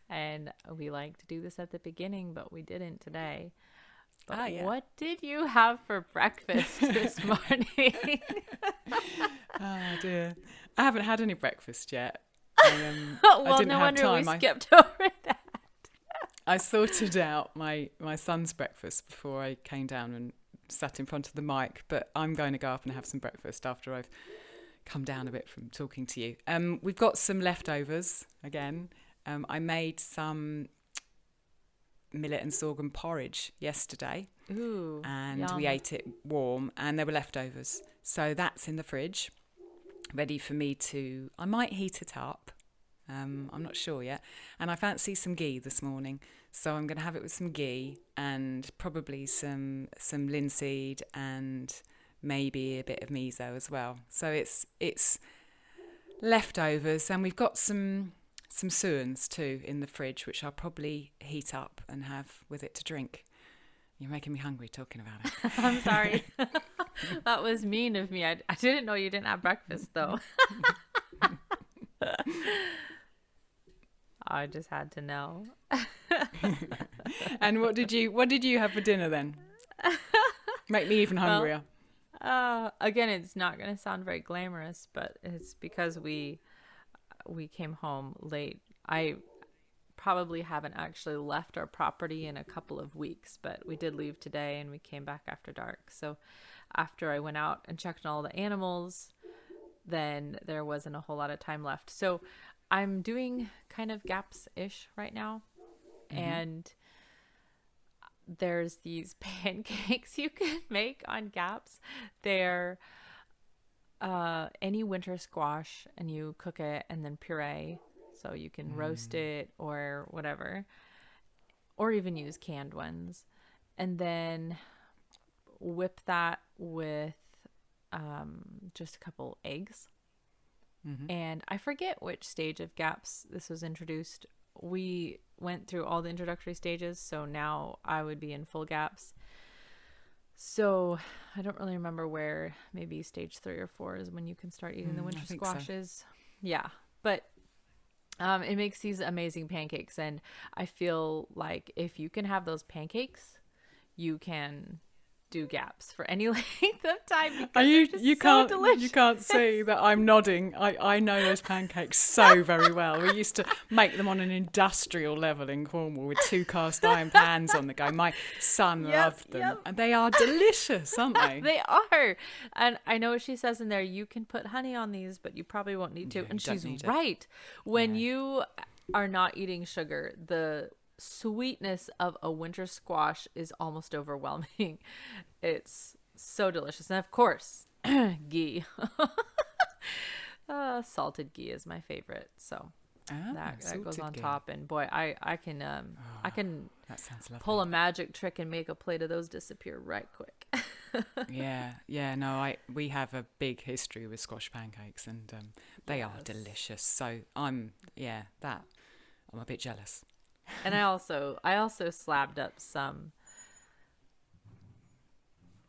And we like to do this at the beginning, but we didn't today. But yeah. What did you have for breakfast this morning? Oh dear, I haven't had any breakfast yet. Well, I didn't no have wonder time. we skipped over that. I sorted out my son's breakfast before I came down and sat in front of the mic, but I'm going to go up and have some breakfast after I've come down a bit from talking to you. We've got some leftovers again. I made some millet and sorghum porridge yesterday. Ooh, and yum. We ate it warm, and there were leftovers. So that's in the fridge, ready for me to... I might heat it up. I'm not sure yet. And I fancy some ghee this morning. So I'm going to have it with some ghee and probably some linseed and maybe a bit of miso as well. So it's leftovers, and we've got some suans too in the fridge, which I'll probably heat up and have with it to drink. You're making me hungry talking about it. I'm sorry. That was mean of me. I didn't know you didn't have breakfast though. I just had to know. And what did you have for dinner then? Make me even hungrier. Again, it's not going to sound very glamorous, but it's because we came home late. I probably haven't actually left our property in a couple of weeks, but we did leave today and we came back after dark. So after I went out and checked on all the animals, then there wasn't a whole lot of time left. So I'm doing kind of gaps-ish right now. And there's these pancakes you can make on gaps. They're any winter squash, and you cook it and then puree. So you can roast it or whatever, or even use canned ones. And then whip that with just a couple eggs. And I forget which stage of gaps this was introduced. We went through all the introductory stages, so now I would be in full gaps. So I don't really remember where. Maybe stage 3 or 4 is when you can start eating the winter squashes. So. Yeah, but it makes these amazing pancakes, and I feel like if you can have those pancakes, you can do gaps for any length of time. You can't delicious. You can't see that I'm nodding. I know those pancakes so very well. We used to make them on an industrial level in Cornwall with 2 cast iron pans on the go. My son loved them, and they are delicious, aren't they? They are. And I know what she says in there. You can put honey on these, but you probably won't need to. Yeah, and she's right. When you are not eating sugar, the sweetness of a winter squash is almost overwhelming. It's so delicious. And of course, ghee. Salted ghee is my favorite. So that goes on top. And boy, I can that sounds lovely. Pull a magic trick and make a plate of those disappear right quick. We have a big history with squash pancakes, and they are delicious. So I'm a bit jealous. And I also slabbed up some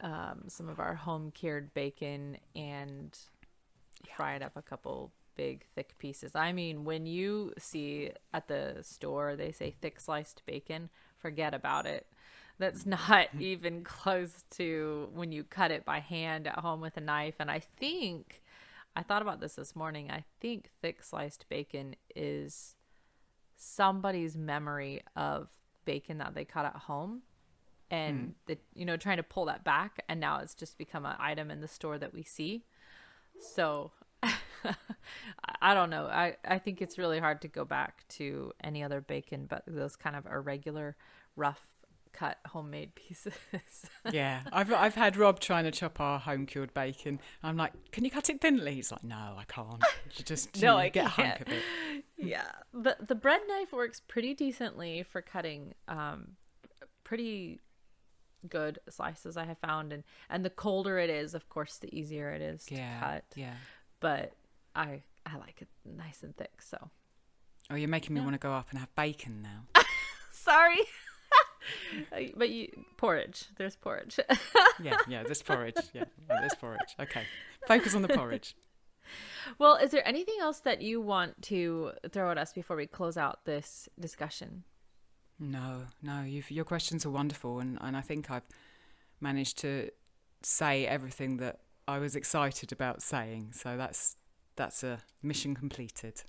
of our home cured bacon and fried up a couple big thick pieces. I mean, when you see at the store they say thick sliced bacon, forget about it. That's not even close to when you cut it by hand at home with a knife. And I thought about this morning. I think thick sliced bacon is somebody's memory of bacon that they cut at home, and trying to pull that back, and now it's just become an item in the store that we see. So I don't know. I think it's really hard to go back to any other bacon but those kind of irregular, rough cut homemade pieces. Yeah, I've had Rob trying to chop our home cured bacon. I'm like, can you cut it thinly? He's like, no, I can't. You just I get can't. a hunk of it. Yeah, the bread knife works pretty decently for cutting pretty good slices, I have found, and the colder it is, of course, the easier it is to cut. Yeah, but I like it nice and thick. So you're making me want to go up and have bacon now. Sorry. But porridge. There's porridge. Yeah, there's porridge. Yeah, there's porridge. Okay, focus on the porridge. Well, is there anything else that you want to throw at us before we close out this discussion? No. Your questions are wonderful, and I think I've managed to say everything that I was excited about saying. So that's a mission completed.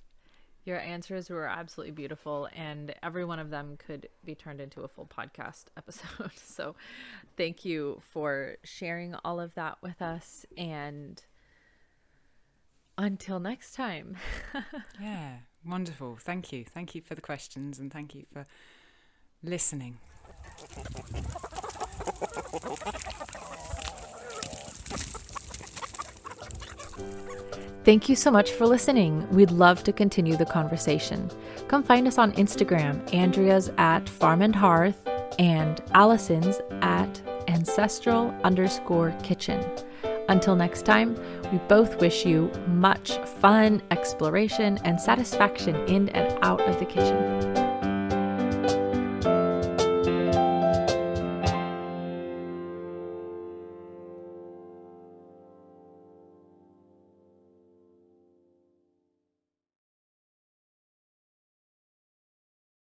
Your answers were absolutely beautiful, and every one of them could be turned into a full podcast episode. So thank you for sharing all of that with us, and until next time. Yeah, wonderful. Thank you. Thank you for the questions, and thank you for listening. Thank you so much for listening. We'd love to continue the conversation. Come find us on Instagram. Andrea's at Farm and Hearth and Alison's at Ancestral_Kitchen. Until next time, we both wish you much fun, exploration, and satisfaction in and out of the kitchen.